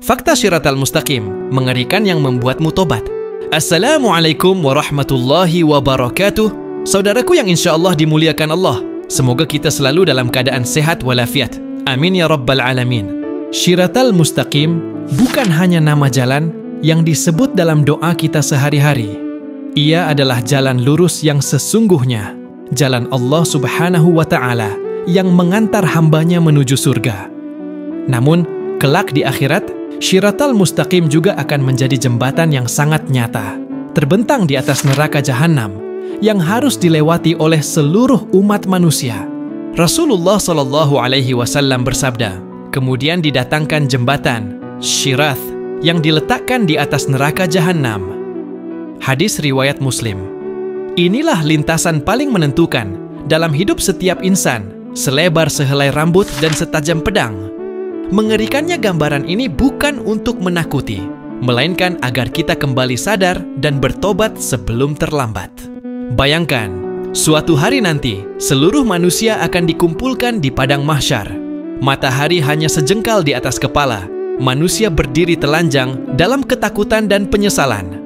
Fakta Syiratal Mustaqim, mengerikan yang membuatmu tobat. Assalamualaikum warahmatullahi wabarakatuh. Saudaraku yang insya Allah dimuliakan Allah, semoga kita selalu dalam keadaan sehat walafiat. Amin ya rabbal alamin. Syiratal Mustaqim bukan hanya nama jalan yang disebut dalam doa kita sehari-hari. Ia adalah jalan lurus yang sesungguhnya, jalan Allah Subhanahu wa Ta'ala yang mengantar hambanya menuju surga. Namun, kelak di akhirat, Syiratal Mustaqim juga akan menjadi jembatan yang sangat nyata, terbentang di atas neraka Jahannam, yang harus dilewati oleh seluruh umat manusia. Rasulullah SAW bersabda, kemudian didatangkan jembatan, Syirath, yang diletakkan di atas neraka Jahannam. Hadis riwayat Muslim. Inilah lintasan paling menentukan dalam hidup setiap insan, selebar sehelai rambut dan setajam pedang. Mengerikannya gambaran ini bukan untuk menakuti, melainkan agar kita kembali sadar dan bertobat sebelum terlambat. Bayangkan, suatu hari nanti, seluruh manusia akan dikumpulkan di padang mahsyar. Matahari hanya sejengkal di atas kepala. Manusia berdiri telanjang dalam ketakutan dan penyesalan.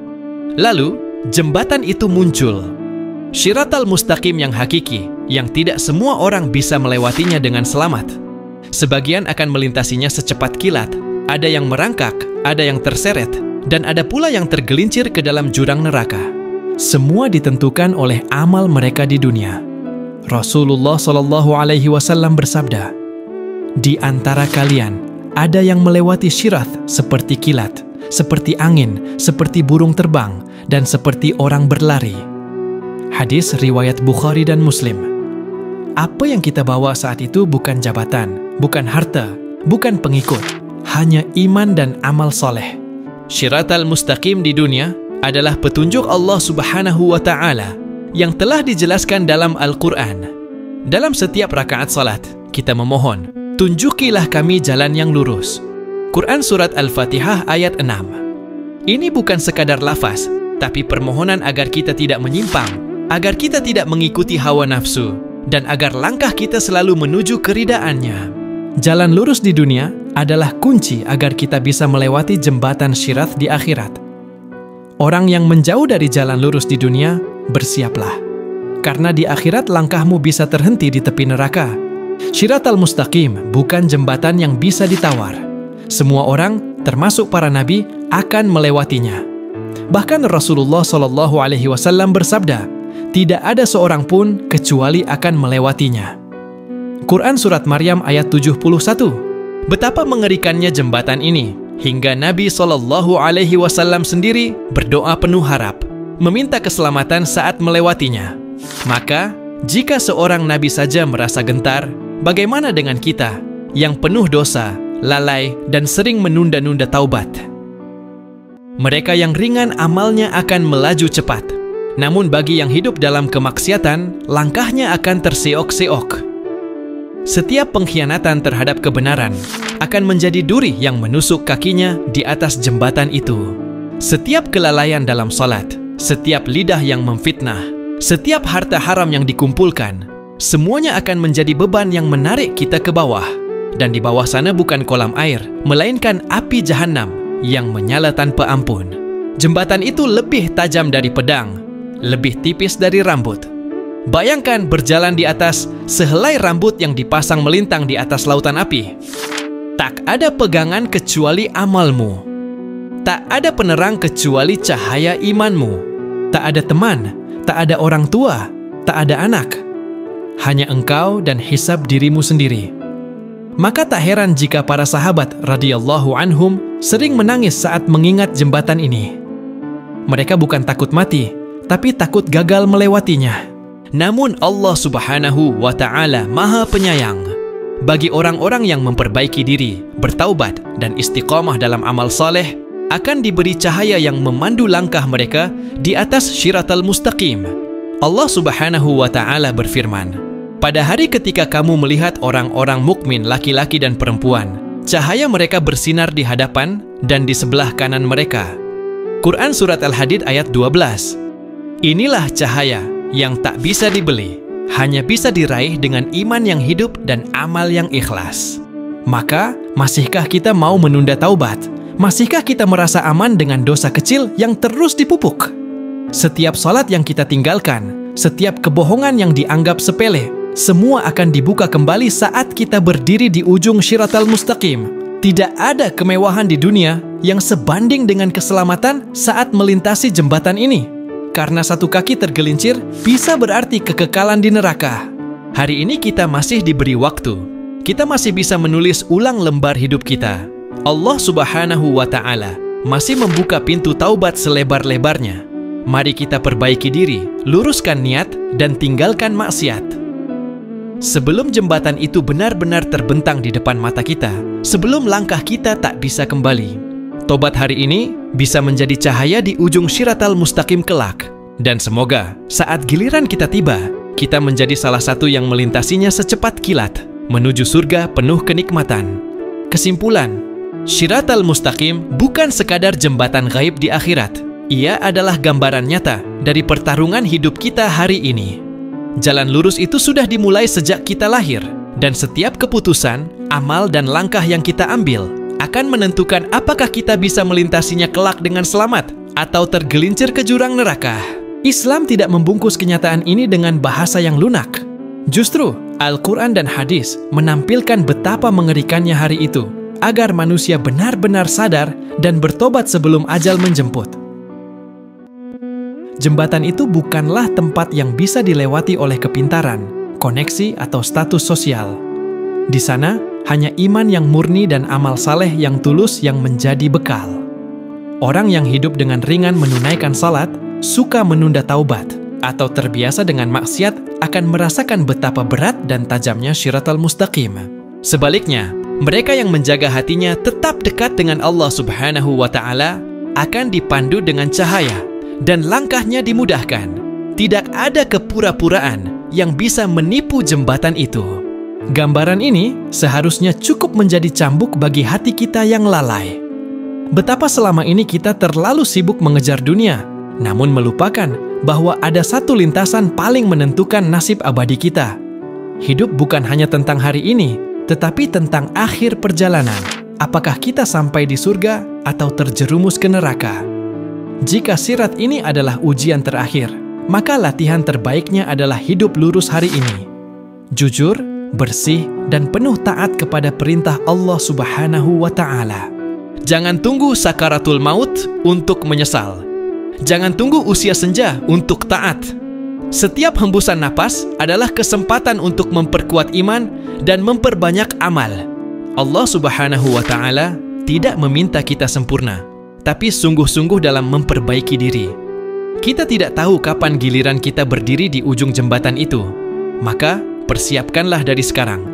Lalu, jembatan itu muncul. Syiratal Mustaqim yang hakiki, yang tidak semua orang bisa melewatinya dengan selamat. Sebagian akan melintasinya secepat kilat, ada yang merangkak, ada yang terseret, dan ada pula yang tergelincir ke dalam jurang neraka. Semua ditentukan oleh amal mereka di dunia. Rasulullah SAW bersabda, di antara kalian ada yang melewati Syirath seperti kilat, seperti angin, seperti burung terbang, dan seperti orang berlari. Hadis riwayat Bukhari dan Muslim. Apa yang kita bawa saat itu bukan jabatan, bukan harta, bukan pengikut, hanya iman dan amal soleh. Syiratal Mustaqim di dunia adalah petunjuk Allah Subhanahu wa Ta'ala yang telah dijelaskan dalam Al-Quran. Dalam setiap rakaat salat, kita memohon, tunjukilah kami jalan yang lurus. Quran Surat Al-Fatihah ayat 6. Ini bukan sekadar lafaz, tapi permohonan agar kita tidak menyimpang, agar kita tidak mengikuti hawa nafsu, dan agar langkah kita selalu menuju keridaannya. Jalan lurus di dunia adalah kunci agar kita bisa melewati jembatan Syirath di akhirat. Orang yang menjauh dari jalan lurus di dunia, bersiaplah. Karena di akhirat langkahmu bisa terhenti di tepi neraka. Syiratal Mustaqim bukan jembatan yang bisa ditawar. Semua orang, termasuk para nabi, akan melewatinya. Bahkan Rasulullah SAW bersabda, tidak ada seorang pun kecuali akan melewatinya. Quran Surat Maryam ayat 71. Betapa mengerikannya jembatan ini, hingga Nabi SAW sendiri berdoa penuh harap, meminta keselamatan saat melewatinya. Maka, jika seorang nabi saja merasa gentar, bagaimana dengan kita yang penuh dosa, lalai, dan sering menunda-nunda taubat? Mereka yang ringan amalnya akan melaju cepat, namun bagi yang hidup dalam kemaksiatan, langkahnya akan terseok-seok. Setiap pengkhianatan terhadap kebenaran akan menjadi duri yang menusuk kakinya di atas jembatan itu. Setiap kelalaian dalam salat, setiap lidah yang memfitnah, setiap harta haram yang dikumpulkan, semuanya akan menjadi beban yang menarik kita ke bawah. Dan di bawah sana bukan kolam air, melainkan api Jahannam yang menyala tanpa ampun. Jembatan itu lebih tajam dari pedang, lebih tipis dari rambut. Bayangkan berjalan di atas sehelai rambut yang dipasang melintang di atas lautan api. Tak ada pegangan kecuali amalmu. Tak ada penerang kecuali cahaya imanmu. Tak ada teman, tak ada orang tua, tak ada anak. Hanya engkau dan hisab dirimu sendiri. Maka tak heran jika para sahabat radhiyallahu anhum sering menangis saat mengingat jembatan ini. Mereka bukan takut mati, tapi takut gagal melewatinya. Namun Allah Subhanahu wa Ta'ala Maha Penyayang. Bagi orang-orang yang memperbaiki diri, bertaubat, dan istiqamah dalam amal saleh, akan diberi cahaya yang memandu langkah mereka di atas Syiratal Mustaqim. Allah Subhanahu wa Ta'ala berfirman, pada hari ketika kamu melihat orang-orang mukmin laki-laki dan perempuan, cahaya mereka bersinar di hadapan dan di sebelah kanan mereka. Quran Surat Al-Hadid ayat 12. Inilah cahaya yang tak bisa dibeli, hanya bisa diraih dengan iman yang hidup dan amal yang ikhlas. Maka, masihkah kita mau menunda taubat, Masihkah kita merasa aman dengan dosa kecil yang terus dipupuk? Setiap salat yang kita tinggalkan, setiap kebohongan yang dianggap sepele, semua akan dibuka kembali saat kita berdiri di ujung Shiratal Mustaqim. Tidak ada kemewahan di dunia yang sebanding dengan keselamatan saat melintasi jembatan ini. Karena satu kaki tergelincir bisa berarti kekekalan di neraka. Hari ini kita masih diberi waktu. Kita masih bisa menulis ulang lembar hidup kita. Allah Subhanahu wa Ta'ala masih membuka pintu taubat selebar-lebarnya. Mari kita perbaiki diri, luruskan niat, dan tinggalkan maksiat. Sebelum jembatan itu benar-benar terbentang di depan mata kita, sebelum langkah kita tak bisa kembali. Tobat hari ini bisa menjadi cahaya di ujung Shiratal Mustaqim kelak. Dan semoga saat giliran kita tiba, kita menjadi salah satu yang melintasinya secepat kilat, menuju surga penuh kenikmatan. Kesimpulan, Shiratal Mustaqim bukan sekadar jembatan gaib di akhirat. Ia adalah gambaran nyata dari pertarungan hidup kita hari ini. Jalan lurus itu sudah dimulai sejak kita lahir, dan setiap keputusan, amal, dan langkah yang kita ambil akan menentukan apakah kita bisa melintasinya kelak dengan selamat atau tergelincir ke jurang neraka. Islam tidak membungkus kenyataan ini dengan bahasa yang lunak. Justru, Al-Quran dan hadis menampilkan betapa mengerikannya hari itu, agar manusia benar-benar sadar dan bertobat sebelum ajal menjemput. Jembatan itu bukanlah tempat yang bisa dilewati oleh kepintaran, koneksi, atau status sosial. Di sana, hanya iman yang murni dan amal saleh yang tulus yang menjadi bekal. Orang yang hidup dengan ringan menunaikan salat, suka menunda taubat, atau terbiasa dengan maksiat akan merasakan betapa berat dan tajamnya Shiratal Mustaqim. Sebaliknya, mereka yang menjaga hatinya tetap dekat dengan Allah Subhanahu wa Ta'ala akan dipandu dengan cahaya dan langkahnya dimudahkan. Tidak ada kepura-puraan yang bisa menipu jembatan itu. Gambaran ini seharusnya cukup menjadi cambuk bagi hati kita yang lalai. Betapa selama ini kita terlalu sibuk mengejar dunia, namun melupakan bahwa ada satu lintasan paling menentukan nasib abadi kita. Hidup bukan hanya tentang hari ini, tetapi tentang akhir perjalanan. Apakah kita sampai di surga atau terjerumus ke neraka? Jika sirat ini adalah ujian terakhir, maka latihan terbaiknya adalah hidup lurus hari ini. Jujur, bersih, dan penuh taat kepada perintah Allah Subhanahu wa Ta'ala. Jangan tunggu sakaratul maut untuk menyesal. Jangan tunggu usia senja untuk taat. Setiap hembusan napas adalah kesempatan untuk memperkuat iman dan memperbanyak amal. Allah Subhanahu wa Ta'ala tidak meminta kita sempurna, tapi sungguh-sungguh dalam memperbaiki diri. Kita tidak tahu kapan giliran kita berdiri di ujung jembatan itu. Maka, persiapkanlah dari sekarang.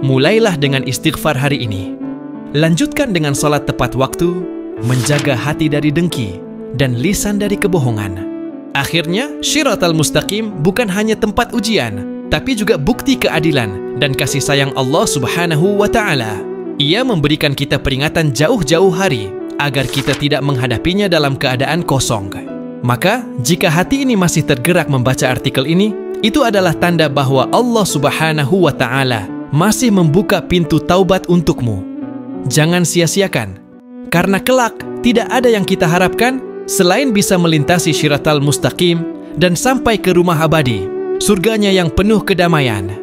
Mulailah dengan istighfar hari ini. Lanjutkan dengan salat tepat waktu, menjaga hati dari dengki, dan lisan dari kebohongan. Akhirnya, Shiratal Mustaqim bukan hanya tempat ujian, tapi juga bukti keadilan dan kasih sayang Allah Subhanahu wa Ta'ala. Ia memberikan kita peringatan jauh-jauh hari agar kita tidak menghadapinya dalam keadaan kosong. Maka, jika hati ini masih tergerak membaca artikel ini, itu adalah tanda bahwa Allah Subhanahu wa Ta'ala masih membuka pintu taubat untukmu. Jangan sia-siakan, karena kelak tidak ada yang kita harapkan selain bisa melintasi Shiratal Mustaqim dan sampai ke rumah abadi, surganya yang penuh kedamaian.